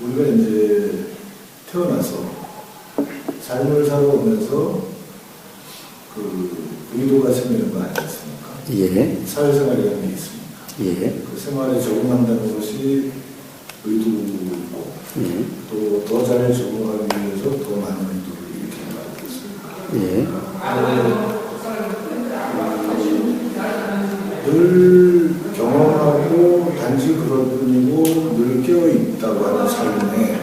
우리가 이제 태어나서 삶을 살아오면서 그 의도가 생기는 거 아니겠습니까? 예. 사회생활이라는 게 있습니다. 예. 그 생활에 적응한다는 것이 의도고 예. 또 더 잘 적응하기 위해서 더 많은 의도를 일으키는 거 아니겠습니까? 예. 늘 경험하고 단지 그럴 뿐이고 늘 깨어있다고 하는 삶에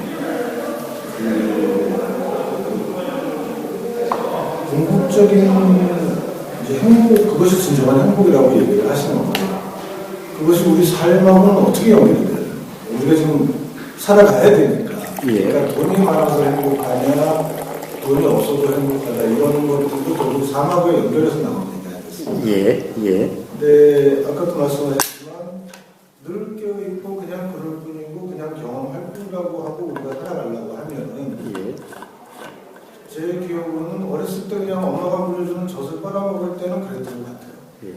궁극적인 이제 행복, 그것이 진정한 행복이라고 얘기를 하시는 거예요. 그것이 우리 삶하고는 어떻게 연결이 돼요? 우리가 지금 살아가야 되니까. 예. 그러니까 돈이 많아서 행복하냐, 돈이 없어도 행복하다, 이런 것들도 결국 삶하고 연결해서 나오는 얘기 아니겠습니까? 예. 예. 근데 아까도 말씀하셨지만 늘 깨어있고 그냥 그럴 뿐이고 그냥 경험할 뿐이라고 하고 우리가 살아가려고 하면은 예. 제 기억으로는 어렸을 때 그냥 엄마가 물려주는 젖을 빨아먹을 때는 그랬던 것 같아요. 예.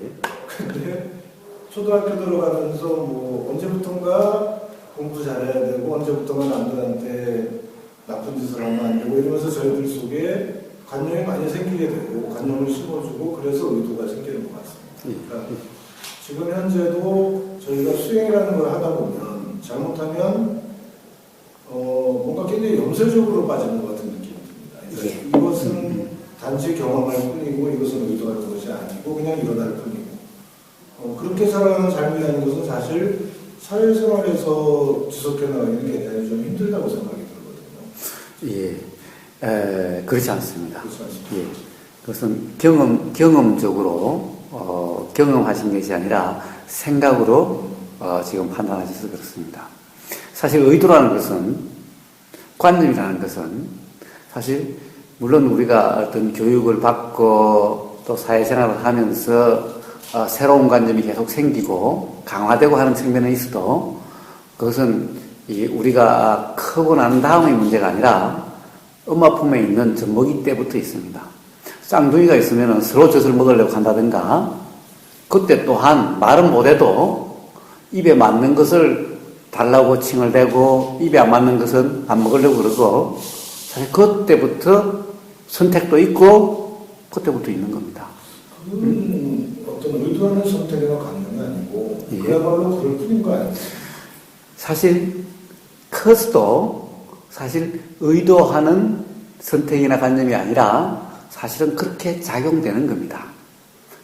근데 초등학교 들어가면서 뭐 언제부턴가 공부 잘해야 되고 언제부턴가 남들한테 나쁜 짓을 하면 안 되고 이러면서 저희들 속에 관념이 많이 생기게 되고 관념을 심어주고 그래서 의도가 생기는 것 같습니다. 그러니까 지금 현재도 저희가 수행이라는 걸 하다 보면 잘못하면 뭔가 굉장히 염세적으로 빠지는 것 같은 느낌이 듭니다. 그러니까 이것은 단지 경험할 뿐이고 이것은 의도하는 것이 아니고 그냥 일어날 뿐이고 그렇게 살아가는 삶이라는 것은 사실 사회생활에서 지속해 나가기는 굉장히 좀 힘들다고 생각이 들거든요. 예. 그렇지 않습니다. 그렇지 않습니까? 예. 그것은 경험적으로 경험하신 것이 아니라 생각으로 지금 판단하셔서 그렇습니다. 사실 의도라는 것은, 관념이라는 것은 사실 물론 우리가 어떤 교육을 받고 또 사회생활을 하면서 새로운 관념이 계속 생기고 강화되고 하는 측면에 있어도 그것은 우리가 크고 난 다음의 문제가 아니라 엄마 품에 있는 젖먹이 때부터 있습니다. 쌍둥이가 있으면 서로 젖을 먹으려고 한다든가, 그때 또한 말은 못해도 입에 맞는 것을 달라고 칭을 대고 입에 안 맞는 것은 안 먹으려고 그러고, 사실 그때부터 선택도 있고 그때부터 있는 겁니다. 그건 어떤 의도하는 선택이나 관념이 아니고 예. 그야말로 그럴 뿐인 거 아니에요? 사실 커서도 사실 의도하는 선택이나 관념이 아니라 사실은 그렇게 작용되는 겁니다.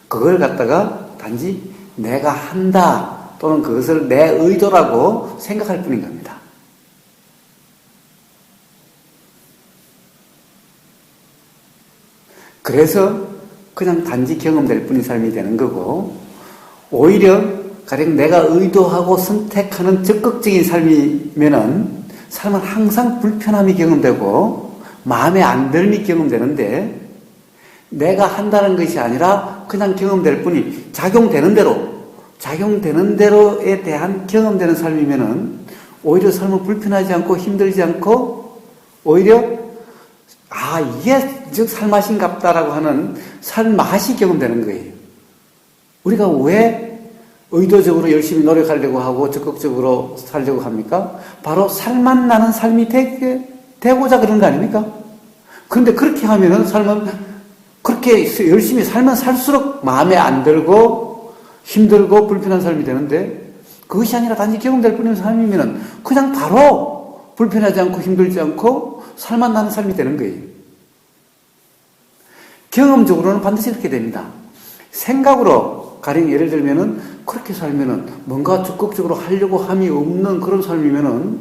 그걸 갖다가 단지 내가 한다 또는 그것을 내 의도라고 생각할 뿐인 겁니다. 그래서 그냥 단지 경험될 뿐인 삶이 되는 거고, 오히려 가령 내가 의도하고 선택하는 적극적인 삶이면은 삶은 항상 불편함이 경험되고 마음에 안 들미 경험되는데, 내가 한다는 것이 아니라 그냥 경험될 뿐이 작용되는 대로에 대한 경험되는 삶이면은 오히려 삶은 불편하지 않고 힘들지 않고 오히려 이게 즉 살맛인갑다라고 하는 살맛이 경험되는 거예요. 우리가 왜 의도적으로 열심히 노력하려고 하고 적극적으로 살려고 합니까? 바로 살맛 나는 삶이 되고자 그런 거 아닙니까? 그런데 그렇게 하면은 삶은 그렇게 열심히 살면 살수록 마음에 안 들고 힘들고 불편한 삶이 되는데, 그것이 아니라 단지 경험될 뿐인 삶이면은 그냥 바로 불편하지 않고 힘들지 않고 살만 나는 삶이 되는 거예요. 경험적으로는 반드시 이렇게 됩니다. 생각으로 가령 예를 들면은 그렇게 살면은 뭔가 적극적으로 하려고 함이 없는 그런 삶이면은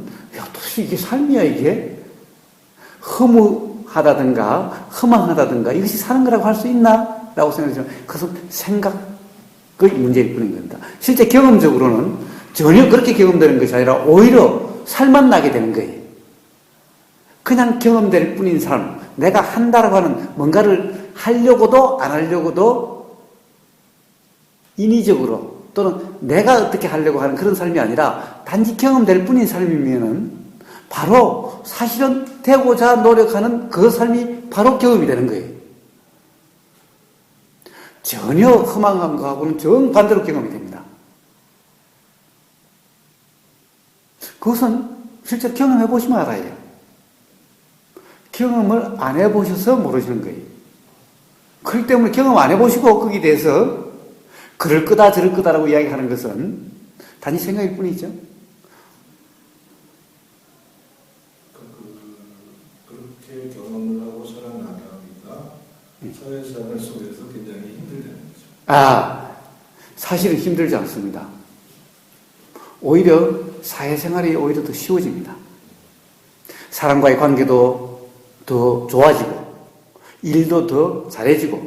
도대체 이게 삶이야 이게? 허무하다든가 허망하다든가 이것이 사는 거라고 할 수 있나? 라고 생각하지만 그것은 생각의 문제일 뿐인 겁니다. 실제 경험적으로는 전혀 그렇게 경험되는 것이 아니라 오히려 살만 나게 되는 거예요. 그냥 경험될 뿐인 삶, 내가 한다라고 하는 뭔가를 하려고도 안 하려고도 인위적으로 또는 내가 어떻게 하려고 하는 그런 삶이 아니라 단지 경험될 뿐인 삶이면은 바로 사실은 되고자 노력하는 그 삶이 바로 경험이 되는 거예요. 전혀 허망한 것하고는 정반대로 경험이 됩니다. 그것은 실제로 경험해 보시면 알아요. 경험을 안 해보셔서 모르시는 거예요. 그렇기 때문에 경험 안 해보시고 거기에 대해서 그럴 거다 저럴 거다라고 이야기하는 것은 단지 생각일 뿐이죠. 그렇게 경험을 하고 살아나가기가 사회생활 속에서 굉장히 힘들다는 거죠. 사실은 힘들지 않습니다. 오히려 사회생활이 오히려 더 쉬워집니다. 사람과의 관계도 더 좋아지고 일도 더 잘해지고.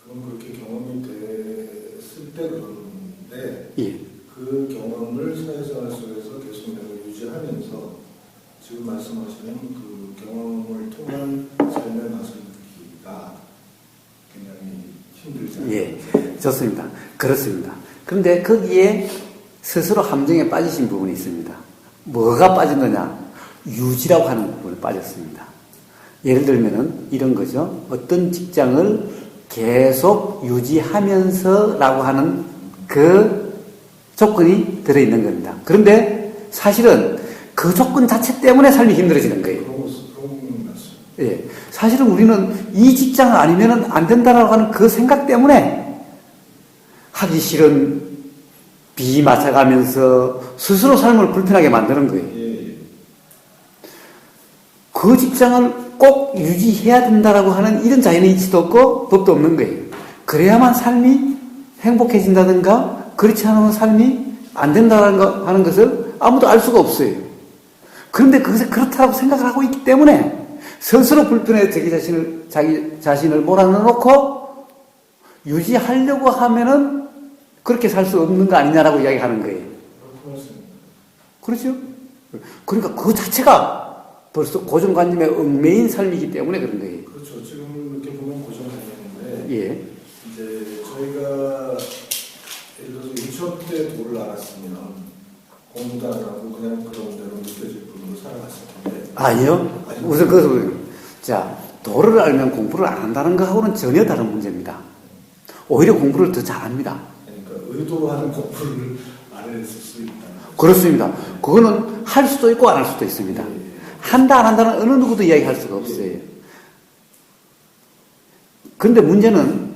그럼 그렇게 경험이 됐을 때 그러는데 예. 그 경험을 사회생활 속에서 계속 내가 유지하면서 지금 말씀하시는 그 경험을 통한 삶의 맛을 느끼기가 굉장히 힘들지 않나요? 예, 좋습니다. 그렇습니다. 그런데 거기에 스스로 함정에 빠지신 부분이 있습니다. 뭐가 빠진 거냐? 유지라고 하는 부분에 빠졌습니다. 예를 들면은 이런 거죠. 어떤 직장을 계속 유지하면서라고 하는 그 조건이 들어있는 겁니다. 그런데 사실은 그 조건 자체 때문에 삶이 힘들어지는 거예요. 그런 말씀. 예. 사실은 우리는 이 직장 아니면은 안 된다라고 하는 그 생각 때문에 하기 싫은 비 맞아가면서 스스로 삶을 불편하게 만드는 거예요. 예. 그 직장을 꼭 유지해야 된다라고 하는 이런 자연의 이치도 없고 법도 없는 거예요. 그래야만 삶이 행복해진다든가 그렇지 않으면 삶이 안 된다는 하는 것을 아무도 알 수가 없어요. 그런데 그것을 그렇다고 생각을 하고 있기 때문에 스스로 불편해 자기 자신을 몰아넣어놓고 유지하려고 하면은 그렇게 살 수 없는 거 아니냐라고 이야기하는 거예요. 그렇죠? 그러니까 그 자체가 벌써 고정관념에 얽매인 삶이기 때문에 그런 거예요. 그렇죠. 지금 이렇게 보면 고정관념인데 예. 이제 저희가 예를 들어서 유치원 때 도를 알았으면 공부도 안 하고 그냥 그런 대로 느껴질 뿐으로 살아갔을 텐데 아니요. 우선 그것을 자 도를 알면 공부를 안 한다는 거하고는 전혀 다른 문제입니다. 오히려 공부를 더 잘합니다. 그러니까 의도로 하는 공부를 안 했을 수 있다. 그렇습니다. 그거는 할 수도 있고 안 할 수도 있습니다. 한다 안 한다는 어느 누구도 이야기할 수가 없어요. 그런데 문제는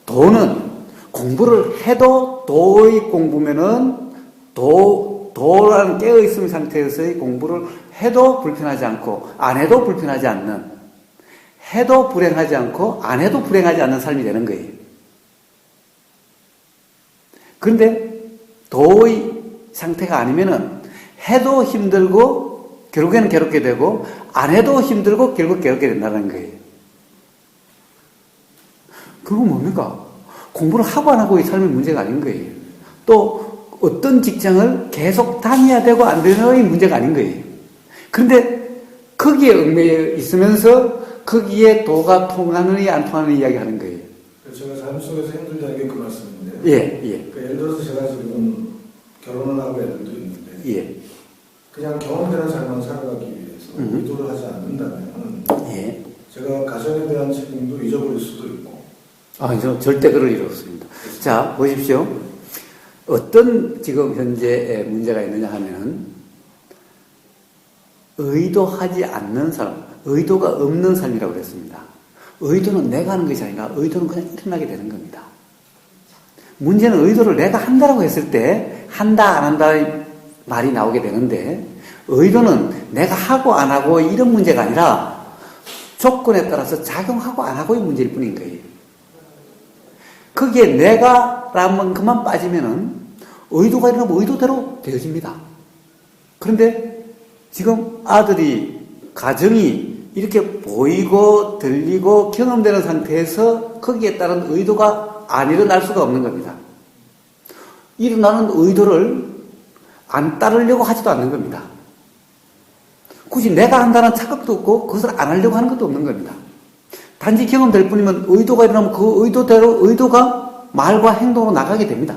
도는 공부를 해도 도의 공부면은 도라는 깨어있음 상태에서의 공부를 해도 불편하지 않고 안 해도 불편하지 않는 해도 불행하지 않고 안 해도 불행하지 않는 삶이 되는 거예요. 그런데 도의 상태가 아니면은 해도 힘들고 결국에는 괴롭게 되고 안 해도 힘들고 결국 괴롭게 된다는 거예요. 그건 뭡니까? 공부를 하고 안 하고의 삶의 문제가 아닌 거예요. 또 어떤 직장을 계속 다녀야 되고 안 되는 문제가 아닌 거예요. 그런데 거기에 얽매여 있으면서 거기에 도가 통하느냐 안 통하느냐 이야기하는 거예요. 제가 삶 속에서 힘들다는 게 그 말씀인데요. 예. 그러니까 예를 들어서 제가 지금 결혼을 하고 애들도 있는데 예. 그냥 경험되는 삶만 살아가기 위해서 의도를 하지 않는다면 예. 제가 가정에 대한 책임도 잊어버릴 수도 있고. 저 절대 그럴 일 없습니다. 자, 보십시오. 어떤 지금 현재 문제가 있느냐 하면은 의도하지 않는 삶, 의도가 없는 삶이라고 그랬습니다. 의도는 내가 하는 것이 아니라 의도는 그냥 일어나게 되는 겁니다. 문제는 의도를 내가 한다라고 했을 때 한다 안 한다 말이 나오게 되는데 의도는 내가 하고 안 하고 이런 문제가 아니라 조건에 따라서 작용하고 안 하고의 문제일 뿐인 거예요. 거기에 내가라는 것만 빠지면은 의도가 일어나면 의도대로 되어집니다. 그런데 지금 아들이 가정이 이렇게 보이고 들리고 경험되는 상태에서 거기에 따른 의도가 안 일어날 수가 없는 겁니다. 일어나는 의도를 안 따르려고 하지도 않는 겁니다. 굳이 내가 한다는 착각도 없고 그것을 안 하려고 하는 것도 없는 겁니다. 단지 경험될 뿐이면 의도가 일어나면 그 의도대로 의도가 말과 행동으로 나가게 됩니다.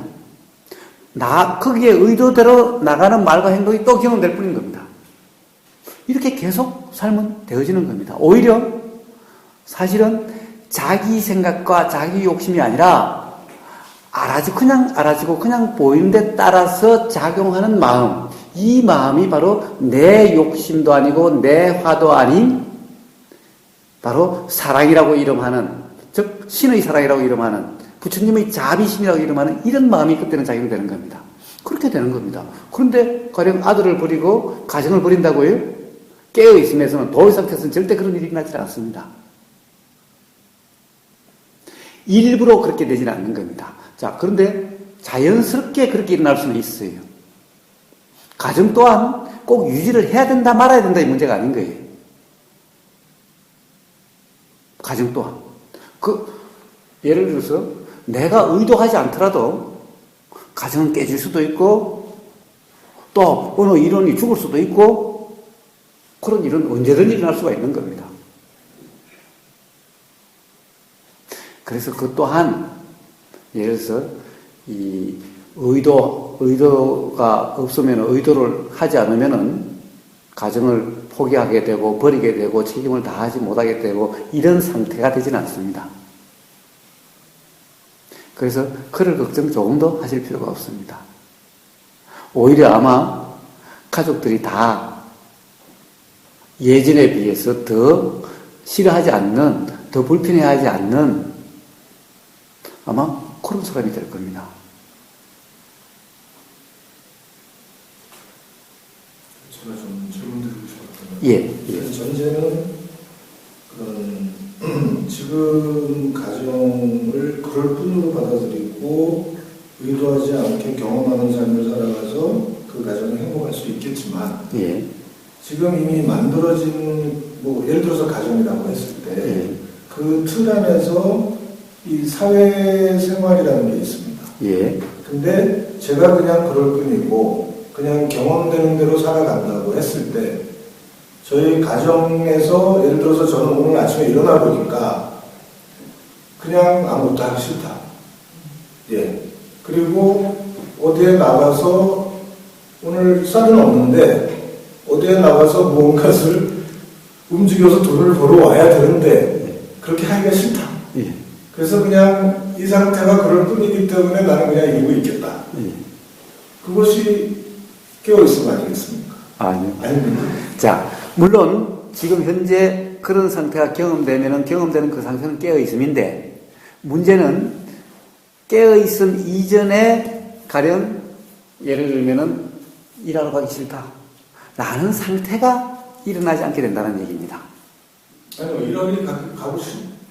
거기에 의도대로 나가는 말과 행동이 또 경험될 뿐인 겁니다. 이렇게 계속 삶은 되어지는 겁니다. 오히려 사실은 자기 생각과 자기 욕심이 아니라 그냥 알아지고 그냥 보이는 데 따라서 작용하는 마음, 이 마음이 바로 내 욕심도 아니고 내 화도 아닌 바로 사랑이라고 이름하는, 즉 신의 사랑이라고 이름하는, 부처님의 자비심이라고 이름하는 이런 마음이 그때는 작용되는 겁니다. 그렇게 되는 겁니다. 그런데 가령 아들을 버리고 가정을 버린다고요? 깨어있음에서는, 도의 상태에서는 절대 그런 일이 일어나지 않습니다. 일부러 그렇게 되지는 않는 겁니다. 자, 그런데 자연스럽게 그렇게 일어날 수는 있어요. 가정 또한 꼭 유지를 해야 된다 말아야 된다 이 문제가 아닌 거예요. 가정 또한. 예를 들어서 내가 의도하지 않더라도 가정은 깨질 수도 있고 또 어느 일원이 죽을 수도 있고 그런 일은 언제든지 일어날 수가 있는 겁니다. 그래서 그 또한 예를 들어서 이 의도가 없으면 의도를 하지 않으면은 가정을 포기하게 되고 버리게 되고 책임을 다하지 못하게 되고 이런 상태가 되지는 않습니다. 그래서 그럴 걱정 조금도 하실 필요가 없습니다. 오히려 아마 가족들이 다 예전에 비해서 더 싫어하지 않는, 더 불편해하지 않는 아마 그런 사람이 될 겁니다. 제가 좀 질문드리고 싶었던 예. 전제는 그런 지금 가정을 그럴 뿐으로 받아들이고 의도하지 않게 경험하는 삶을 살아가서 그 가정을 행복할 수 있겠지만 예. 지금 이미 만들어진 뭐 예를 들어서 가정이라고 했을 때 그 틀 안에서 이 사회생활이라는 게 있습니다. 예. 근데 제가 그냥 그럴 뿐이고 그냥 경험되는 대로 살아간다고 했을 때 저희 가정에서 예를 들어서 저는 오늘 아침에 일어나 보니까 그냥 아무것도 하기 싫다. 예. 그리고 어디에 나가서 오늘 쌀은 없는데 어디에 나가서 무언가를 움직여서 돈을 벌어 와야 되는데 그렇게 하기가 싫다. 예. 그래서 그냥 이 상태가 그럴 뿐이기 때문에 나는 그냥 이러고 있겠다. 예. 그것이 깨어있음 아니겠습니까? 아니요. 아닙니다. 자, 물론 지금 현재 그런 상태가 경험되면은 경험되는 그 상태는 깨어있음인데 문제는 깨어있음 이전에 가령 예를 들면은 일하러 가기 싫다. 라는 상태가 일어나지 않게 된다는 얘기입니다. 아니요, 일하기 가고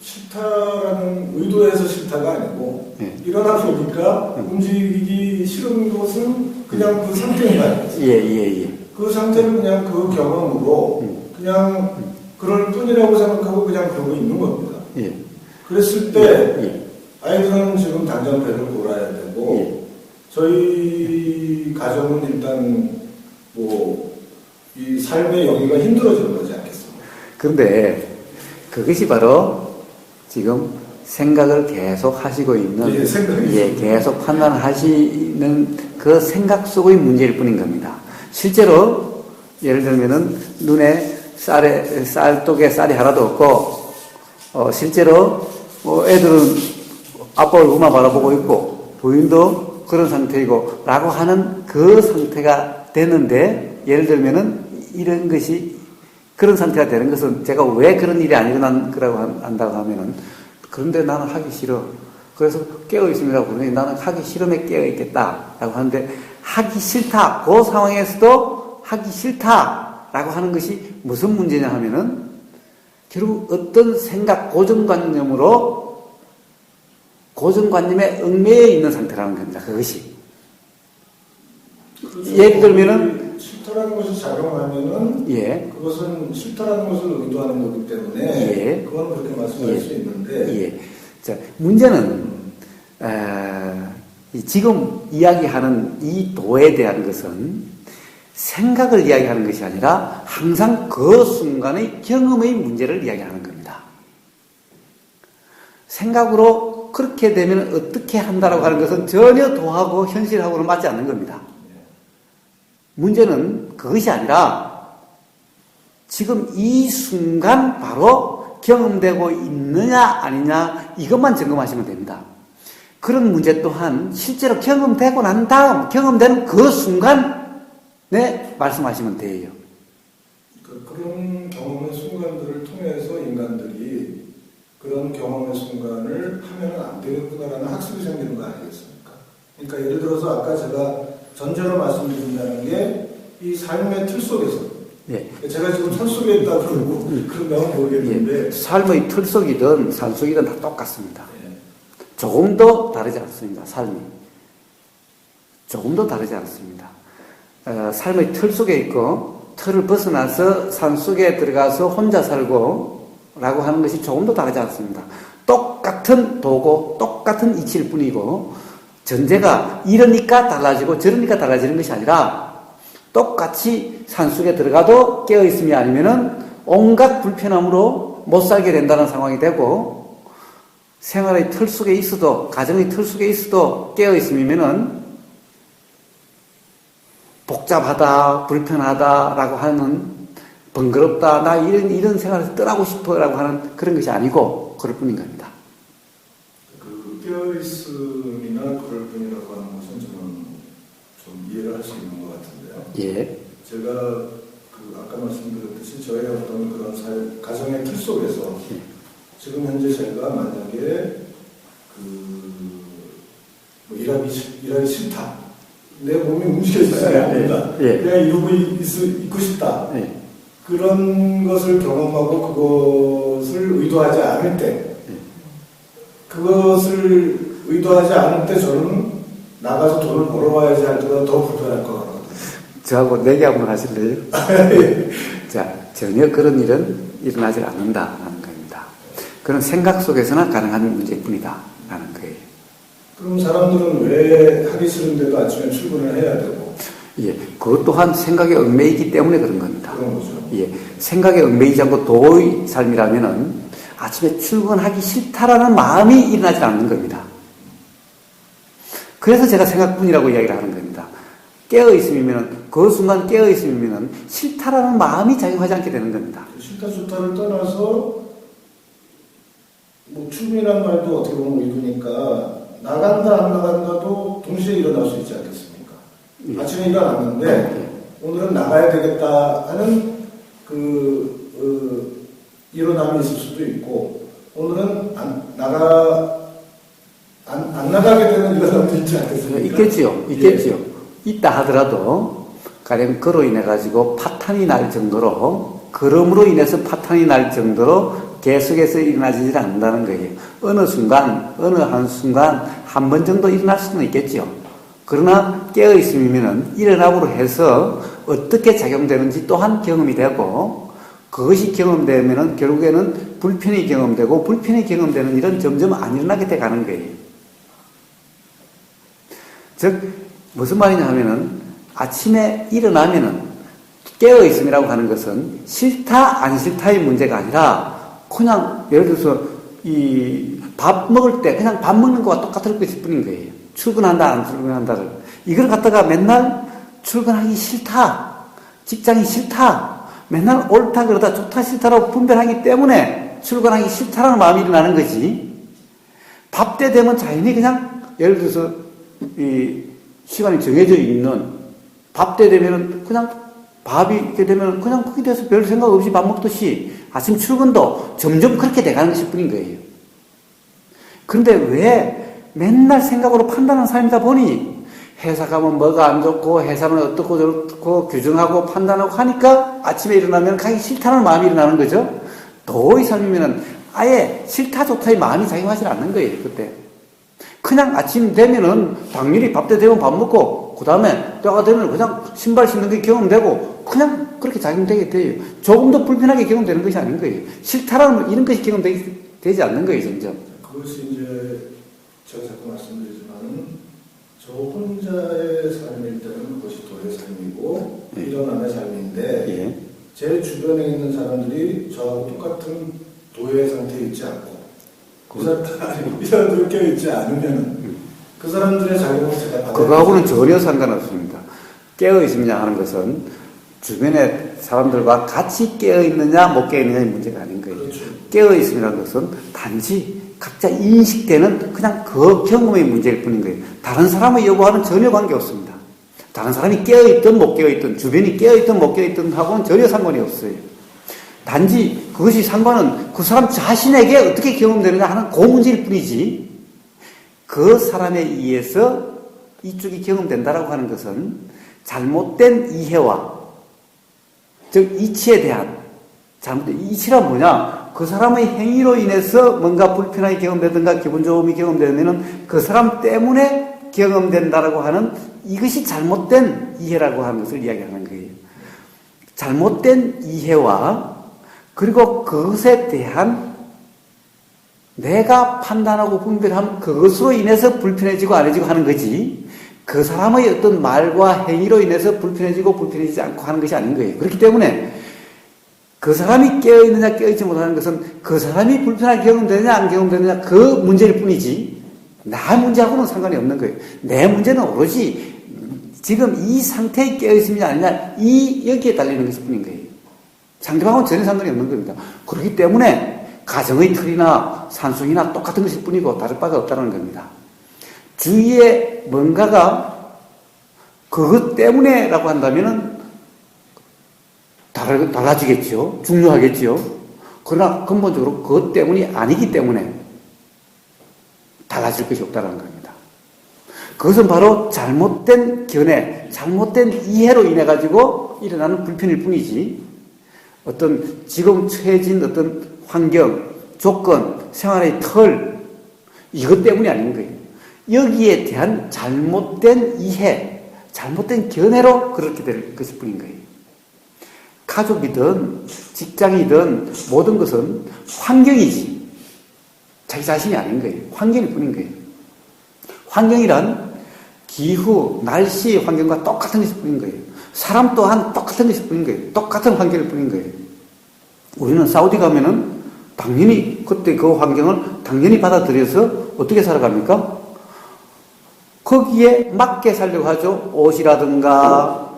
싫다라는 의도에서 싫다가 아니고 예. 일어나 보니까 움직이기 싫은 것은 그냥 그 상태인 거 아니겠어요? 예. 그 상태를 그냥 그 경험으로 그냥 그럴 뿐이라고 생각하고 그냥 그러고 있는 겁니다. 예. 그랬을 때 아이들은 지금 당장 배를 골아야 되고 저희 가정은 일단 뭐 이 삶의 영위가 힘들어지는 거지 않겠습니까? 그런데 그것이 바로 지금 생각을 계속 하시고 있는, 계속 판단을 하시는 그 생각 속의 문제일 뿐인 겁니다. 실제로 예를 들면은 눈에 쌀독에 쌀이 하나도 없고, 실제로 애들은 아빠 얼굴만 바라보고 있고 부인도 그런 상태이고 라고 하는 그 상태가 되는데 예를 들면은 이런 것이 그런 상태가 되는 것은 제가 왜 그런 일이 안 일어난 거라고 한다고 하면은 그런데 나는 하기 싫어. 그래서 깨어있음이라고 그러니 나는 하기 싫음에 깨어있겠다라고 하는데 하기 싫다. 그 상황에서도 하기 싫다라고 하는 것이 무슨 문제냐 하면은 결국 어떤 생각 고정관념에 얽매여 있는 상태라는 겁니다. 그것이. 그렇죠. 예를 들면은 싫다라는 것이 작용하면은 그것은 싫다라는 것을 의도하는 거기 때문에 그건 그렇게 말씀할 수 있는데 자, 문제는 지금 이야기하는 이 도에 대한 것은 생각을 이야기하는 것이 아니라 항상 그 순간의 경험의 문제를 이야기하는 겁니다. 생각으로 그렇게 되면 어떻게 한다라고 하는 것은 전혀 도하고 현실하고는 맞지 않는 겁니다. 문제는 그것이 아니라 지금 이 순간 바로 경험되고 있느냐 아니냐 이것만 점검하시면 됩니다. 그런 문제 또한 실제로 경험되고 난 다음 경험되는 그 순간 네, 말씀하시면 돼요. 그런 경험의 순간들을 통해서 인간들이 그런 경험의 순간을 하면 안 되겠구나라는 학습이 생기는 거 아니겠습니까? 그러니까 예를 들어서 아까 제가 전제로 말씀드린다는 게 이 삶의 틀 속에서 예. 제가 지금 철 속에 있다 그러고 그런다면 모르겠는데 예. 삶의 틀 속이든 산 속이든 다 똑같습니다. 예. 조금도 다르지 않습니다. 삶이. 조금도 다르지 않습니다. 삶의 틀 속에 있고 틀을 벗어나서 산 속에 들어가서 혼자 살고 라고 하는 것이 조금도 다르지 않습니다. 똑같은 도고 똑같은 이치일 뿐이고 전제가 이러니까 달라지고 저러니까 달라지는 것이 아니라 똑같이 산속에 들어가도 깨어있음이 아니면은 온갖 불편함으로 못 살게 된다는 상황이 되고 생활의 틀 속에 있어도 가정의 틀 속에 있어도 깨어있음이면은 복잡하다 불편하다라고 하는 번거롭다 나 이런 생활에서 떠나고 싶어라고 하는 그런 것이 아니고 그럴 뿐인 겁니다. 그 깨어있음이나 그럴 뿐이라고 하는 것은 저는 좀 이해를 할 수 있는 것 같은데요. 예. 제가 그 아까 말씀드렸듯이 저의 어떤 그런 가정의 틀 속에서 지금 현재 제가 만약에 뭐 일하기 싫다. 내 몸이 움직여져야 합니다. 예. 그냥 이러고 있고 싶다. 예. 그런 것을 경험하고 그것을 의도하지 않을 때, 그것을 의도하지 않을 때 저는 나가서 돈을 벌어와야지 할 때보다 더 불편할 것 같거든요. 저하고 내기 한번 하실래요? 자, 전혀 그런 일은 일어나지 않는다라는 겁니다. 그런 생각 속에서나 가능한 문제일 뿐이다 라는 거예요. 그럼 사람들은 왜 하기 싫은데도 아침에 출근을 해야 되고? 예, 그것 또한 생각에 얽매이기 때문에 그런 겁니다. 그런 거죠. 예, 생각에 얽매이지 않고 도의 삶이라면은 아침에 출근하기 싫다라는 마음이 일어나지 않는 겁니다. 그래서 제가 생각뿐이라고 이야기를 하는 겁니다. 깨어있음이면은, 그 순간 깨어있음이면은 싫다라는 마음이 작용하지 않게 되는 겁니다. 싫다 좋다를 떠나서 뭐 출근이라는 말도 어떻게 보면 의도니까 나간다 안 나간다도 동시에 일어날 수 있지 않겠습니까? 예. 아침에 일어났는데 오늘은 나가야 되겠다 하는 일어남이 있을 수도 있고 오늘은 안 나가게 되는 일어남도 있지 않겠습니까? 있겠지요. 예. 있다 하더라도 가령 그로 인해 가지고 파탄이 날 정도로 걸음으로 인해서 파탄이 날 정도로 계속해서 일어나지 않는다는 거예요. 어느 순간 어느 한순간 한 번 정도 일어날 수는 있겠죠. 그러나 깨어있으면 일어나고로 해서 어떻게 작용되는지 또한 경험이 되고 그것이 경험되면 결국에는 불편이 경험되고 불편이 경험되는 일은 점점 안 일어나게 돼 가는 거예요. 즉 무슨 말이냐 하면은 아침에 일어나면은 깨어있음이라고 하는 것은 싫다 안 싫다의 문제가 아니라 그냥 예를 들어서 이 밥 먹을 때 그냥 밥 먹는 거와 똑같을 것일 뿐인 거예요. 출근한다 안 출근한다를 이걸 갖다가 맨날 출근하기 싫다 직장이 싫다 맨날 옳다 그러다 좋다 싫다라고 분별하기 때문에 출근하기 싫다라는 마음이 일어나는 거지. 밥 때 되면 자연히 그냥 예를 들어서 이 시간이 정해져 있는 밥 때 되면은 그냥 밥이 이렇게 되면 그냥 거기에 대해서 별 생각 없이 밥 먹듯이 아침 출근도 점점 그렇게 돼가는 것일 뿐인 거예요. 그런데 왜 맨날 생각으로 판단하는 삶이다 보니 회사 가면 뭐가 안 좋고 회사는 어떻고 저렇고 규정하고 판단하고 하니까 아침에 일어나면 가기 싫다는 마음이 일어나는 거죠. 도의 삶이면은 아예 싫다 좋다의 마음이 작용하지 않는 거예요. 그때 그냥 아침 되면은 당연히 밥 때 되면 밥 먹고 그 다음에 때가 되면 그냥 신발 신는 게 경험되고 그냥 그렇게 작용되게 돼요. 조금 더 불편하게 경험되는 것이 아닌 거예요. 싫다라는 이런 것이 경험되지 않는 거예요. 점점. 그것이 이제 제가 자꾸 말씀드리지만은 저 혼자의 삶일 때는 그것이 도의 삶이고 예. 일어남의 삶인데 예. 제 주변에 있는 사람들이 저하고 똑같은 도의 상태에 있지 않고 이 사람들이 깨어있지 않으면 그 사람들의 작용을 제가 받아야 그거하고는 전혀 상관없습니다. 깨어있느냐 하는 것은 주변의 사람들과 같이 깨어있느냐 못 깨어있느냐의 문제가 아닌 거예요. 그렇죠. 깨어있음이라는 것은 단지 각자 인식되는 그냥 그 경험의 문제일 뿐인 거예요. 다른 사람의 여부와는 전혀 관계없습니다. 다른 사람이 깨어있든 못 깨어있든, 주변이 깨어있든 못 깨어있든 하고는 전혀 상관이 없어요. 단지 그것이 상관은 그 사람 자신에게 어떻게 경험되느냐 하는 그 문제일 뿐이지, 그 사람에 의해서 이쪽이 경험된다라고 하는 것은 잘못된 이해와, 즉 이치에 대한 잘못된 이치란 뭐냐? 그 사람의 행위로 인해서 뭔가 불편하게 경험되든가 기분 좋음이 경험되면은 그 사람 때문에 경험된다라고 하는 이것이 잘못된 이해라고 하는 것을 이야기하는 거예요. 잘못된 이해와 그리고 그것에 대한 내가 판단하고 분별한 그것으로 인해서 불편해지고 안 해지고 하는 거지, 그 사람의 어떤 말과 행위로 인해서 불편해지고 불편해지지 않고 하는 것이 아닌 거예요. 그렇기 때문에 그 사람이 깨어있느냐 깨어있지 못하는 것은 그 사람이 불편하게 경험되느냐 안 경험되느냐 그 문제일 뿐이지, 나 문제하고는 상관이 없는 거예요. 내 문제는 오로지 지금 이 상태에 깨어있으냐 아니냐 여기에 달리는 것일 뿐인 거예요. 상대방하고는 전혀 상관이 없는 겁니다. 그렇기 때문에 가정의 틀이나 산속이나 똑같은 것일 뿐이고 다를 바가 없다는 겁니다. 주위에 뭔가가 그것 때문에라고 한다면은 달라지겠죠. 중요하겠죠. 그러나 근본적으로 그것 때문이 아니기 때문에 달라질 것이 없다는 겁니다. 그것은 바로 잘못된 견해, 잘못된 이해로 인해 가지고 일어나는 불편일 뿐이지, 어떤 지금 처해진 어떤 환경, 조건, 생활의 틀, 이것 때문이 아닌 거예요. 여기에 대한 잘못된 이해, 잘못된 견해로 그렇게 될 것일 뿐인 거예요. 가족이든 직장이든 모든 것은 환경이지 자기 자신이 아닌 거예요. 환경일 뿐인 거예요. 환경이란 기후, 날씨 환경과 똑같은 것일 뿐인 거예요. 사람 또한 똑같은 것일 뿐인 거예요. 똑같은 환경일 뿐인 거예요. 우리는 사우디 가면은 당연히 그때 그 환경을 당연히 받아들여서 어떻게 살아갑니까? 거기에 맞게 살려고 하죠. 옷이라든가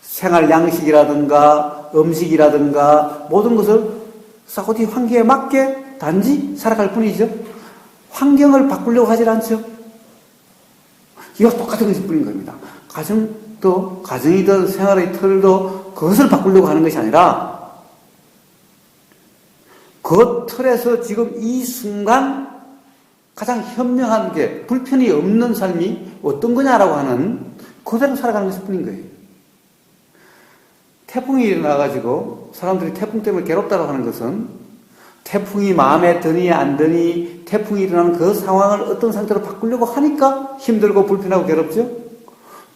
생활 양식이라든가 음식이라든가 모든 것을 사우디 환경에 맞게 단지 살아갈 뿐이죠. 환경을 바꾸려고 하질 않죠. 이와 똑같은 것일 뿐인 겁니다. 가정이든 생활의 틀도 그것을 바꾸려고 하는 것이 아니라 그 틀에서 지금 이 순간 가장 현명한 게 불편이 없는 삶이 어떤 거냐라고 하는 그대로 살아가는 것일 뿐인 거예요. 태풍이 일어나가지고 사람들이 태풍 때문에 괴롭다고 하는 것은 태풍이 마음에 드니 안 드니 태풍이 일어나는 그 상황을 어떤 상태로 바꾸려고 하니까 힘들고 불편하고 괴롭죠.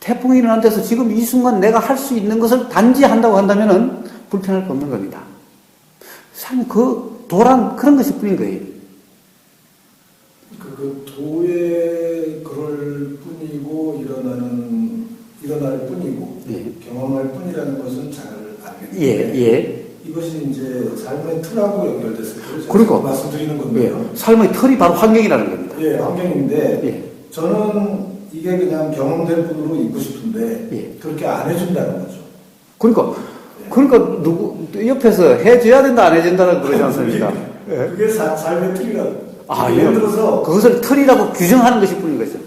태풍이 일어난 데서 지금 이 순간 내가 할 수 있는 것을 단지 한다고 한다면은 불편할 거 없는 겁니다. 참 도란 그런 것일 뿐인 거예요. 그 도에 그럴 뿐이고 일어날 뿐이고 예. 경험할 뿐이라는 것은 잘 알겠는데 예. 이것이 이제 삶의 틀하고 연결됐을 때 그러니까 말씀드리는 건데요. 예. 삶의 틀이 바로 환경이라는 겁니다. 예, 환경인데 예. 저는 이게 그냥 경험될 뿐으로 있고 싶은데 예. 그렇게 안 해준다는 거죠. 그러니까 누구 옆에서 해줘야 된다 안 해준다는 그러지 않습니까? 예. 그게 삶의 틀이라고. 예를 들어서 그것을 틀이라고 규정하는 것이 뿐인 거죠.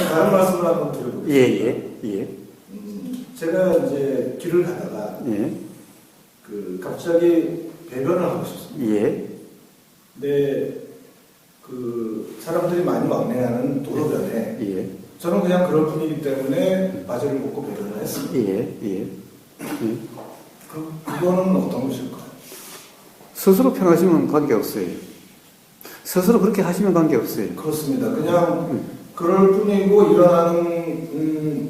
다른 말씀을 한번 드려보겠습니다. 예. 제가 이제 길을 가다가 갑자기 배변을 하고 싶습니다. 예. 근데 그 사람들이 많이 왕래하는 도로변에 예. 저는 그냥 그럴 뿐이기 때문에 바지를 벗고 배변을 했습니다. 예. 그거는 어떤 것일까요? 스스로 편하시면 관계없어요. 스스로 그렇게 하시면 관계없어요. 그렇습니다. 그냥 그럴 뿐이고 일어나는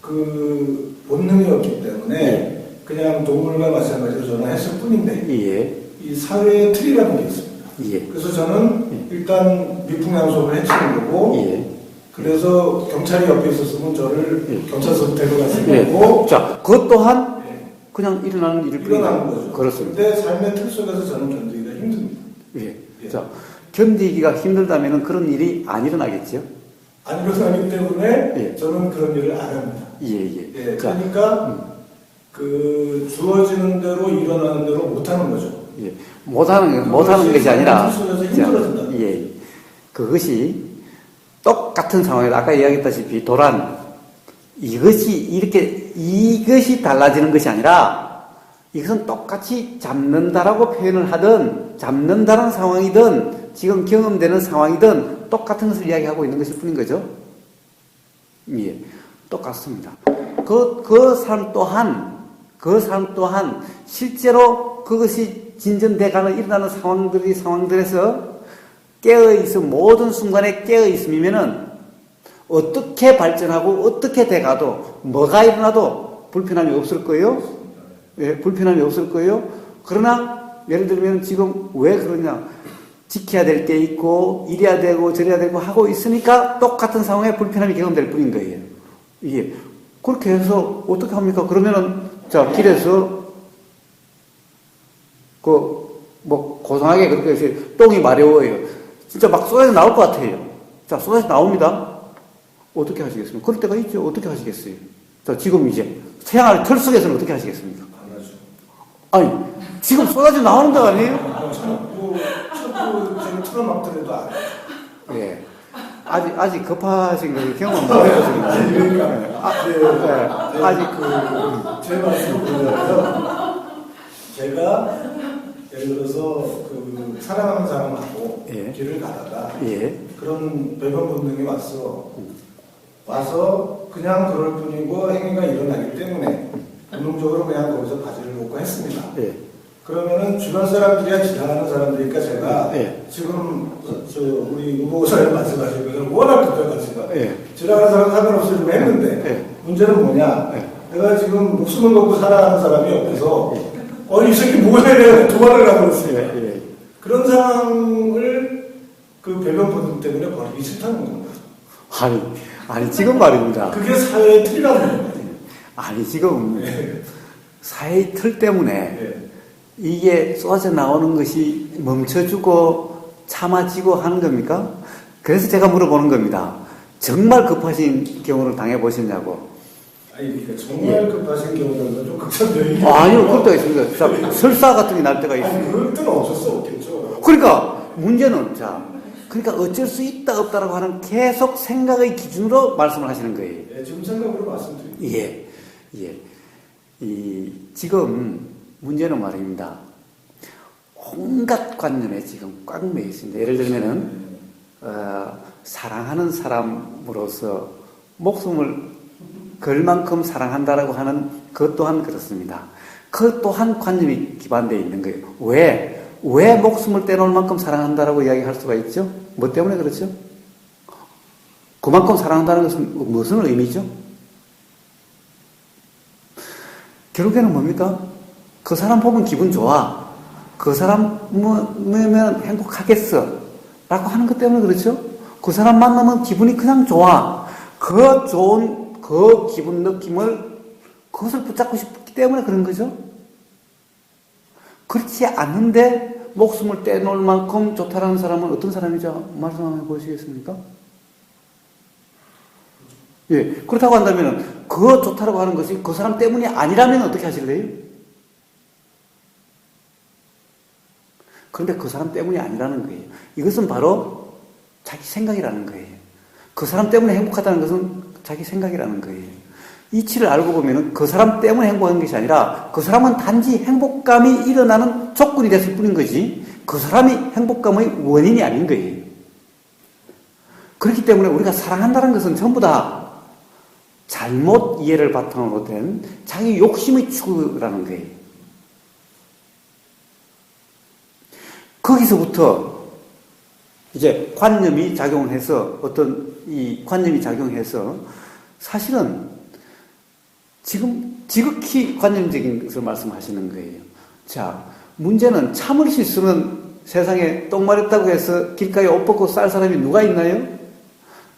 그 본능이었기 때문에 그냥 동물과 마찬가지로 저는 했을 뿐인데 이 사회의 틀이라는 게 있습니다. 그래서 저는 일단 미풍양속을 해치는 거고 그래서 경찰이 옆에 있었으면 저를 경찰서 데려갔을 거고 자, 그것 또한 그냥 일어나는 일일 뿐이에요. 일어나는 거죠. 그렇습니다. 근데 삶의 틀 속에서 저는 견디기가 힘듭니다. 자, 견디기가 힘들다면 그런 일이 안 일어나겠죠? 안 일어나기 때문에 저는 그런 일을 안 합니다. 그러니까 그 주어지는 대로 일어나는 대로 못하는 거죠. 못하는 것이 아니라 힘들어진다. 그것이 똑같은 상황에서 아까 이야기했다시피 도란 이것이 달라지는 것이 아니라 이것은 똑같이 잡는다라고 표현을 하든 잡는다는 상황이든 지금 경험되는 상황이든 똑같은 것을 이야기하고 있는 것일 뿐인 거죠. 예, 똑같습니다. 그 사람 또한 실제로 그것이 진전돼가는 일어나는 상황들에서 깨어있어 모든 순간에 깨어있음이면은 어떻게 발전하고 어떻게 돼가도 뭐가 일어나도 불편함이 없을 거예요. 예, 불편함이 없을 거예요. 그러나 예를 들면 지금 왜 그러냐, 지켜야 될 게 있고 이래야 되고 저래야 되고 하고 있으니까 똑같은 상황에 불편함이 경험될 뿐인 거예요. 이게 그렇게 해서 어떻게 합니까? 그러면은 자, 길에서 고상하게 그렇게 해서 똥이 마려워요. 진짜 막 쏟아져 나올 것 같아요. 자, 쏟아져 나옵니다. 어떻게 하시겠습니까? 그럴 때가 있죠. 어떻게 하시겠어요? 자, 지금 이제 태양을 털 속에서는 어떻게 하시겠습니까? 안 하죠. 아니, 지금 쏟아져 나오는 거 아니에요? 참고 제가 틀어막더라도 안 해요. 예. 아직 급하신 걸 경험 못 해보시는 그러니까 아직 제 말씀을 드려요. 제가 예를 들어서 사랑하는 사람하고 예. 길을 가다가 예. 그런 배변 본능이 와서 그냥 그럴 뿐이고 행위가 일어나기 때문에 본능적으로 그냥 거기서 바지를 벗고 했습니다. 예. 그러면은 주변 사람들이야 지나가는 사람들이니까 제가 예. 지금 우리 의무사님 말씀하신 것처럼 워낙 급해가지고 예. 지나가는 사람 상관없으려고 했는데 예. 문제는 뭐냐, 예. 내가 지금 목숨을 걸고 살아가는 사람이 옆에서 이 새끼 뭐야 내가 도망을 가고 있어요. 예. 그런 상황을 그 배변 본능 때문에 버리기 싫다는 겁니다. 아니 지금 말입니다. 그게 사회의 틀이라는 거예요. 아니 지금 사회의 틀 때문에 예. 이게 쏟아져 나오는 것이 멈춰주고 참아지고 하는 겁니까? 그래서 제가 물어보는 겁니다. 정말 급하신 경우를 당해보셨냐고. 아니, 그러니까 정말 급하신 경우는 좀 극단적인. 아니요, 그럴 때가 있습니다. 자, 설사 같은 게 날 때가 있어요. 아니, 그럴 때는 어쩔 수 없겠죠. 그러니까 문제는 그러니까 어쩔 수 있다 없다라고 하는 계속 생각의 기준으로 말씀을 하시는 거예요. 예, 지금 생각으로 말씀드립니다. 예. 지금 문제는 말입니다. 온갖 관념에 지금 꽉 매여 있습니다. 예를 들면은 사랑하는 사람으로서 목숨을 걸 만큼 사랑한다라고 하는 것 또한 그렇습니다. 그 또한 관념이 기반되어 있는 거예요. 왜 목숨을 떼놓을 만큼 사랑한다라고 이야기할 수가 있죠? 뭐 때문에 그렇죠? 그만큼 사랑한다는 것은 무슨 의미죠? 결국에는 뭡니까? 그 사람 보면 기분 좋아. 그 사람이면 행복하겠어. 라고 하는 것 때문에 그렇죠? 그 사람 만나면 기분이 그냥 좋아. 그 좋은 그 기분 느낌을 그것을 붙잡고 싶기 때문에 그런 거죠. 그렇지 않은데 목숨을 떼놓을 만큼 좋다라는 사람은 어떤 사람이죠? 말씀 한번 보시겠습니까? 예, 그렇다고 한다면 그 좋다라고 하는 것이 그 사람 때문이 아니라면 어떻게 하실래요? 그런데 그 사람 때문이 아니라는 거예요. 이것은 바로 자기 생각이라는 거예요. 그 사람 때문에 행복하다는 것은 자기 생각이라는 거예요. 이치를 알고 보면은 그 사람 때문에 행복한 것이 아니라 그 사람은 단지 행복감이 일어나는 조건이 됐을 뿐인 거지 그 사람이 행복감의 원인이 아닌 거예요. 그렇기 때문에 우리가 사랑한다는 것은 전부 다 잘못 이해를 바탕으로 된 자기 욕심의 추구라는 거예요. 거기서부터 이제 관념이 작용해서 관념이 작용해서 사실은 지금 지극히 관념적인 것을 말씀하시는 거예요. 자, 문제는 참을 수 있으면 세상에 똥 마렵다고 해서 길가에 옷 벗고 쌀 사람이 누가 있나요?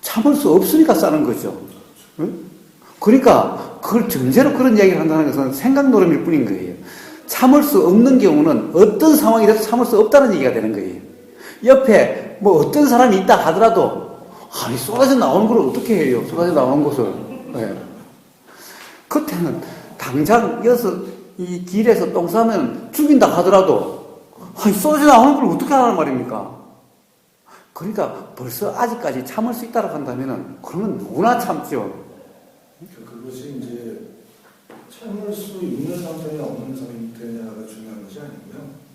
참을 수 없으니까 싸는 거죠. 응? 그러니까 그걸 전제로 그런 이야기를 한다는 것은 생각 노름일 뿐인 거예요. 참을 수 없는 경우는 어떤 상황이 돼서 참을 수 없다는 얘기가 되는 거예요. 옆에 뭐 어떤 사람이 있다 하더라도 아니 쏟아져 나오는 걸 어떻게 해요? 쏟아져 나오는 것을. 네. 그때는 당장 이 길에서 똥 싸면 죽인다 하더라도 아니 쏟아져 나오는 걸 어떻게 하라는 말입니까? 그러니까 벌써 아직까지 참을 수 있다고 한다면은 그러면 누구나 참죠. 그것이 이제 참을 수 있는 상태냐 없는 상태냐가 중요한 것이 아니고요.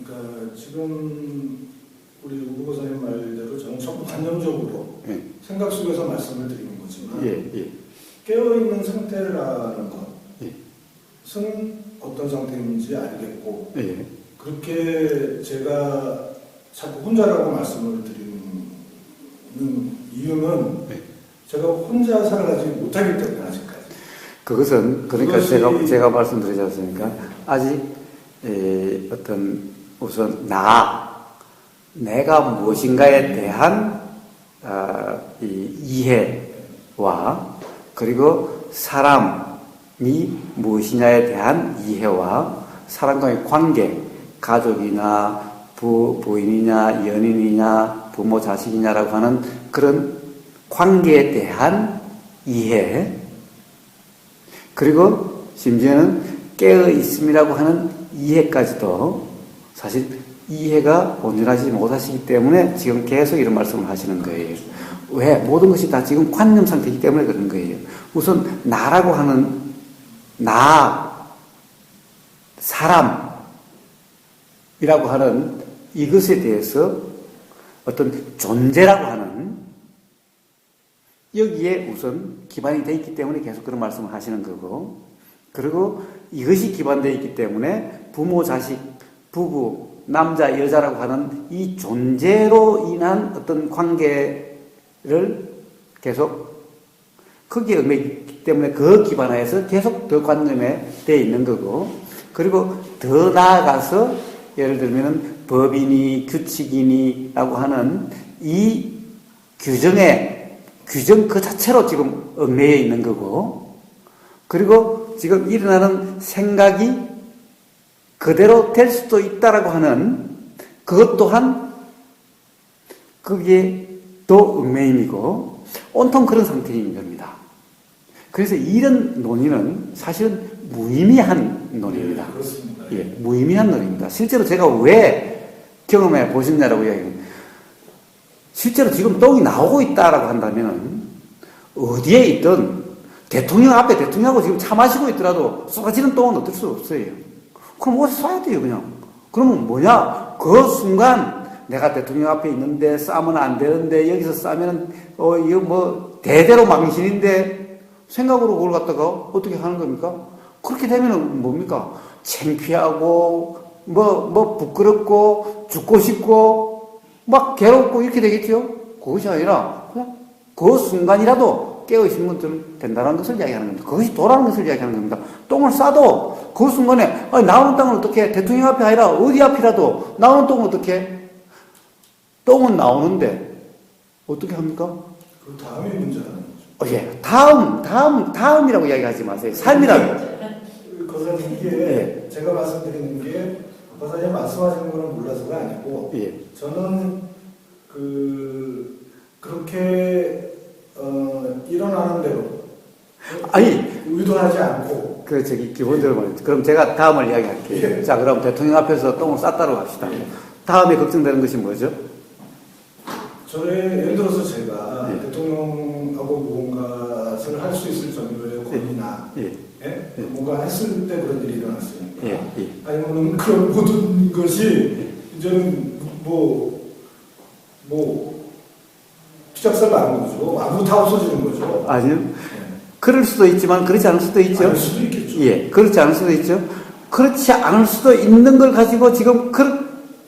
그러니까 지금 우리 우 박사님 말대로 저는 전부 관념적으로 예. 생각 속에서 말씀을 드리는 거지만 예. 깨어있는 상태라는 예. 것은 어떤 상태인지 알겠고 예. 그렇게 제가 자꾸 혼자라고 말씀을 드리는 이유는 예. 제가 혼자 살아가지 못하기 때문에 아직까지. 그것은 그러니까 그것이- 제가 말씀드리지 않습니까? 아직 어떤 우선 내가 무엇인가에 대한 이 이해와 그리고 사람이 무엇이냐에 대한 이해와 사람과의 관계, 가족이나 부인이냐 연인이냐 부모 자식이냐라고 하는 그런 관계에 대한 이해, 그리고 심지어는 깨어 있음이라고 하는 이해까지도 사실 이해가 온전하지 못하시기 때문에 지금 계속 이런 말씀을 하시는 거예요. 왜? 모든 것이 다 지금 관념 상태이기 때문에 그런 거예요. 우선 나라고 하는 사람이라고 하는 이것에 대해서 어떤 존재라고 하는 여기에 우선 기반이 되어 있기 때문에 계속 그런 말씀을 하시는 거고, 그리고 이것이 기반되어 있기 때문에 부모, 자식, 부부, 남자, 여자라고 하는 이 존재로 인한 어떤 관계를 계속 거기에 얽매이기 때문에 그 기반하에서 계속 더 관념에 되어 있는 거고, 그리고 더 나아가서 예를 들면 법이니 규칙이니라고 하는 이 규정 그 자체로 지금 얽매여 있는 거고, 그리고 지금 일어나는 생각이 그대로 될 수도 있다라고 하는 그것 또한 그게 또 얽매임이고 온통 그런 상태인 겁니다. 그래서 이런 논의는 사실은 무의미한 논의입니다. 네, 그렇습니다. 예, 무의미한 논의입니다. 실제로 제가 왜 경험해 보셨냐라고 이야기합니다. 실제로 지금 똥이 나오고 있다라고 한다면 어디에 있든 대통령 앞에 대통령하고 지금 차 마시고 있더라도 쏟아지는 똥은 어쩔 수 없어요. 그럼 어디서 쏴야 돼요, 그냥. 그러면 뭐냐? 그 순간 내가 대통령 앞에 있는데 싸면 안 되는데 여기서 싸면은 이거 뭐 대대로 망신인데 생각으로 그걸 갖다가 어떻게 하는 겁니까? 그렇게 되면은 뭡니까? 창피하고 뭐 부끄럽고 죽고 싶고 막 괴롭고 이렇게 되겠죠? 그것이 아니라 그냥 그 순간이라도 깨어있는 것들은 된다는 것을 이야기하는 겁니다. 그것이 도라는 것을 이야기하는 겁니다. 똥을 싸도 그 순간에 나오는 똥은 어떻게 대통령 앞이 아니라 어디 앞이라도 나오는 똥은 어떻게 똥은 나오는데 어떻게 합니까? 그 다음이 문제라는 거죠. 예, 다음이라고 이야기하지 마세요. 삶이라고. 그것은 이게 예. 제가 말씀드리는 게 박사님 말씀하시는 거는 몰라서가 아니고 예. 저는 그렇게 일어나는 대로 아니, 의도하지 않고 기본적으로 말이죠. 그럼 제가 다음을 이야기할게요. 예. 자, 그럼 대통령 앞에서 똥을 쌌다고 합시다. 예. 다음에 걱정되는 것이 뭐죠? 예를 들어서 제가 예. 대통령하고 무언가를 할 수 있을 정도의 권위나 예. 예? 뭔가 했을 때 그런 일이 일어났으니까 예. 아니면 그런 모든 것이 이제는 피작살 나는 거죠. 아무 다 없어지는 거죠. 아니요. 예. 그럴 수도 있지만 그렇지 않을 수도 있죠. 아닐 수도 있겠죠. 예, 그렇지 않을 수도 있죠. 그렇지 않을 수도 있는 걸 가지고 지금 그럴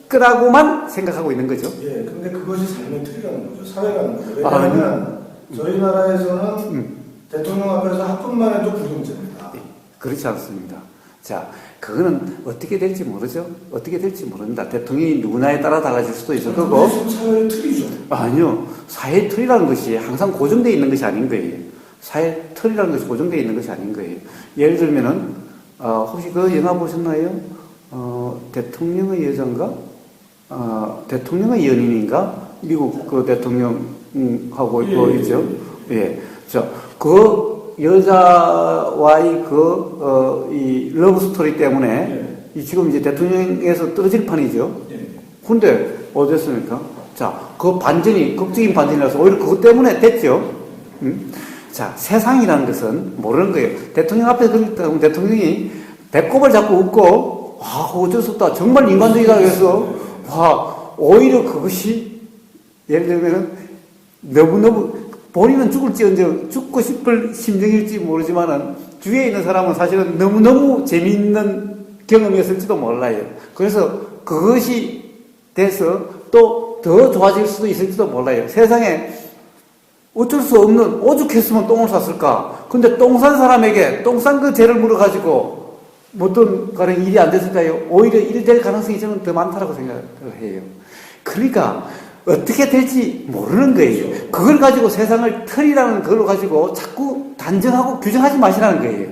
거라고만 생각하고 있는 거죠. 예, 근데 그것이 삶의 틀이라는 거죠. 사회라는 거죠. 아, 왜냐하면 저희 나라에서는 대통령 앞에서 합법만 해도 불경제입니다. 예, 그렇지 않습니다. 자, 그거는 어떻게 될지 모르죠. 어떻게 될지 모릅니다. 대통령이 누구냐에 따라 달라질 수도 있을 거고. 지금 사회의 틀이죠. 아니요. 사회 틀이라는 것이 항상 고정되어 있는 것이 아닌 거예요. 사회 틀이라는 것이 고정되어 있는 것이 아닌 거예요. 예를 들면은, 혹시 그 영화 보셨나요? 대통령의 여자인가? 대통령의 연인인가? 미국 그 대통령하고 예, 있죠. 예. 자, 그 여자와의 이 러브 스토리 때문에 지금 이제 대통령에서 떨어질 판이죠. 예. 근데 어땠습니까? 자, 그 반전이 극적인 반전이라서 오히려 그것 때문에 됐죠. 자, 세상이라는 것은 모르는 거예요. 대통령 앞에 그럴 때 대통령이 배꼽을 잡고 웃고, 와, 어쩔 수 없다. 정말 인간적이다. 그래서, 와, 오히려 그것이, 예를 들면, 너무너무, 본인은 죽고 싶을 심정일지 모르지만은, 주위에 있는 사람은 사실은 너무너무 재미있는 경험이었을지도 몰라요. 그래서 그것이 돼서 또 더 좋아질 수도 있을지도 몰라요. 세상에 어쩔 수 없는, 오죽했으면 똥을 쌌을까? 근데 똥 싼 사람에게 똥 싼 그 죄를 물어가지고 어떤 가령 일이 안 됐을까요? 오히려 일 될 가능성이 저는 더 많다고 생각을 해요. 그러니까 어떻게 될지 모르는 거예요. 그걸 가지고 세상을 틀이라는 걸로 가지고 자꾸 단정하고 규정하지 마시라는 거예요.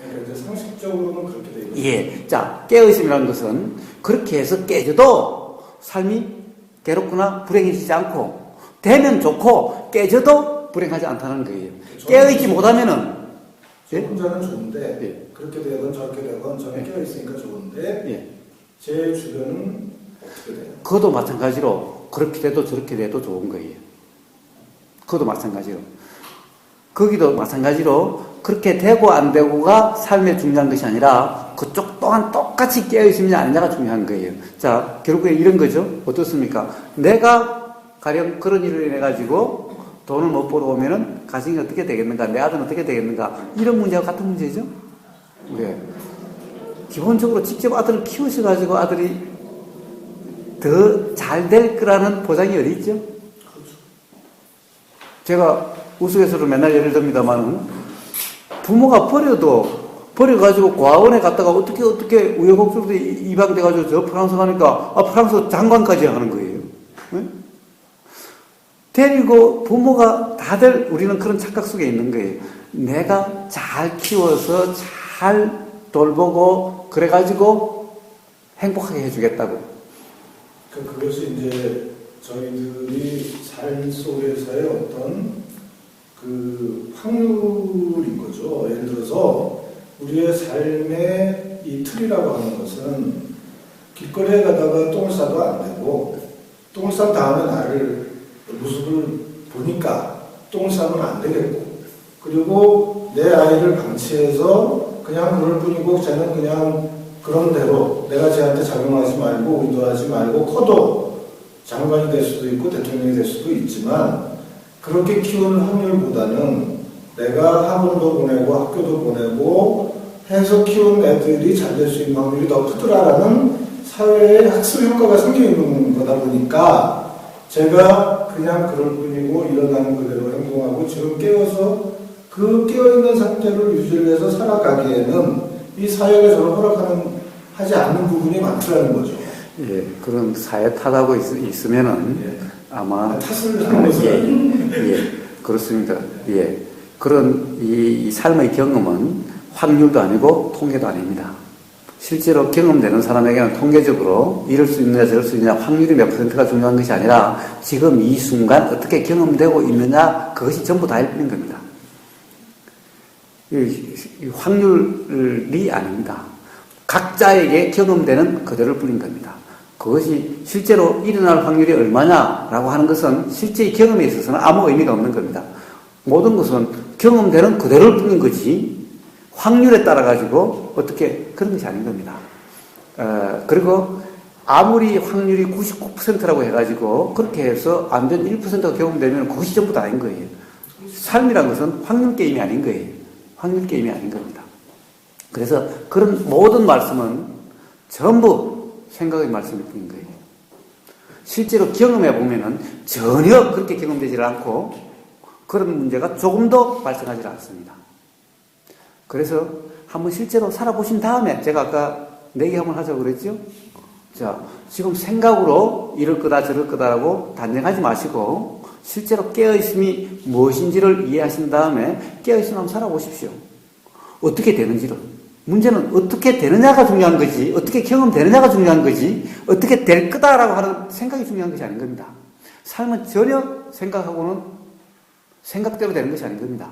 그러니까 이제 상식적으로는 그렇게 되죠. 예. 자, 깨어있음이라는 것은 그렇게 해서 깨져도 삶이 괴롭거나 불행해지지 않고, 되면 좋고 깨져도 불행하지 않다는 거예요. 깨어있지 못하면은, 저 혼자는 좋은데, 예. 그렇게 되건 저렇게 되건 저는 깨어있으니까 좋은데, 예. 제 주변은 어떻게 돼요? 그것도 마찬가지로 그렇게 돼도 저렇게 돼도 좋은 거예요. 그것도 마찬가지로. 거기도 마찬가지로 그렇게 되고 안 되고가 삶에 중요한 것이 아니라 그쪽 또한 똑같이 깨어있으냐 아니냐가 중요한 거예요. 자, 결국에 이런 거죠. 어떻습니까? 내가 가령 그런 일을 인해가지고 돈을 못 벌어오면은 가정이 어떻게 되겠는가? 내 아들은 어떻게 되겠는가? 이런 문제와 같은 문제죠. 네. 기본적으로 직접 아들을 키우셔가지고 아들이 더 잘 될 거라는 보장이 어디 있죠? 제가 우스갯소리로 맨날 예를 듭니다만은 부모가 버려가지고 고아원에 갔다가 어떻게 우여곡절로 입양돼가지고 저 프랑스 가니까 프랑스 장관까지 하는 거예요. 네? 데리고 부모가 다들 우리는 그런 착각 속에 있는 거예요. 내가 잘 키워서 잘 돌보고 그래가지고 행복하게 해주겠다고. 그것이 이제 저희들이 삶 속에서의 어떤 그 확률인 거죠. 예를 들어서 우리의 삶의 이 틀이라고 하는 것은 길거리에 가다가 똥을 싸도 안 되고, 똥을 싼 다음에 나를 모습을 보니까 똥을 싸면 안 되겠고, 그리고 내 아이를 방치해서 그냥 그럴 뿐이고 쟤는 그냥 그런 대로 내가 쟤한테 작용하지 말고 의도하지 말고 커도 장관이 될 수도 있고 대통령이 될 수도 있지만, 그렇게 키우는 확률보다는 내가 학원도 보내고 학교도 보내고 해서 키운 애들이 잘 될 수 있는 확률이 더 크더라라는 사회의 학습 효과가 생겨 있는 거다 보니까 제가 그냥 그럴 뿐이고 일어나는 그대로 행동하고 지금 깨어서 그 깨어있는 상태를 유지를 해서 살아가기에는 이 사회가 저를 하지 않는 부분이 많더라는 거죠. 예, 그런 사회 탓하고 있으면은 예. 아마 탓을 하는 것은 예, 그렇습니다. 예, 그런 이 삶의 경험은 확률도 아니고 통계도 아닙니다. 실제로 경험되는 사람에게는 통계적으로 이럴 수 있느냐 저럴 수 있느냐 확률이 몇 %가 중요한 것이 아니라 지금 이 순간 어떻게 경험되고 있느냐 그것이 전부 다일 뿐인 겁니다. 이 확률이 아닙니다. 각자에게 경험되는 그대로일 뿐인 겁니다. 그것이 실제로 일어날 확률이 얼마냐라고 하는 것은 실제의 경험에 있어서는 아무 의미가 없는 겁니다. 모든 것은 경험되는 그대로일 뿐인 거지 확률에 따라 가지고 어떻게 그런 것이 아닌 겁니다. 그리고 아무리 확률이 99%라고 해가지고 그렇게 해서 안 된 1%가 경험되면 그것이 전부 다인 거예요. 삶이란 것은 확률 게임이 아닌 거예요. 확률 게임이 아닌 겁니다. 그래서 그런 모든 말씀은 전부 생각의 말씀일 뿐인 거예요. 실제로 경험해 보면은 전혀 그렇게 경험되지 않고 그런 문제가 조금도 발생하지 않습니다. 그래서 한번 실제로 살아보신 다음에 제가 아까 내기 한번 하자고 그랬죠? 자, 지금 생각으로 이럴 거다 저럴 거다라고 단정하지 마시고 실제로 깨어있음이 무엇인지를 이해하신 다음에 깨어있음 한번 살아보십시오. 어떻게 되는지를. 문제는 어떻게 되느냐가 중요한 거지, 어떻게 경험되느냐가 중요한 거지, 어떻게 될 거다라고 하는 생각이 중요한 것이 아닌 겁니다. 삶은 전혀 생각하고는 생각대로 되는 것이 아닌 겁니다.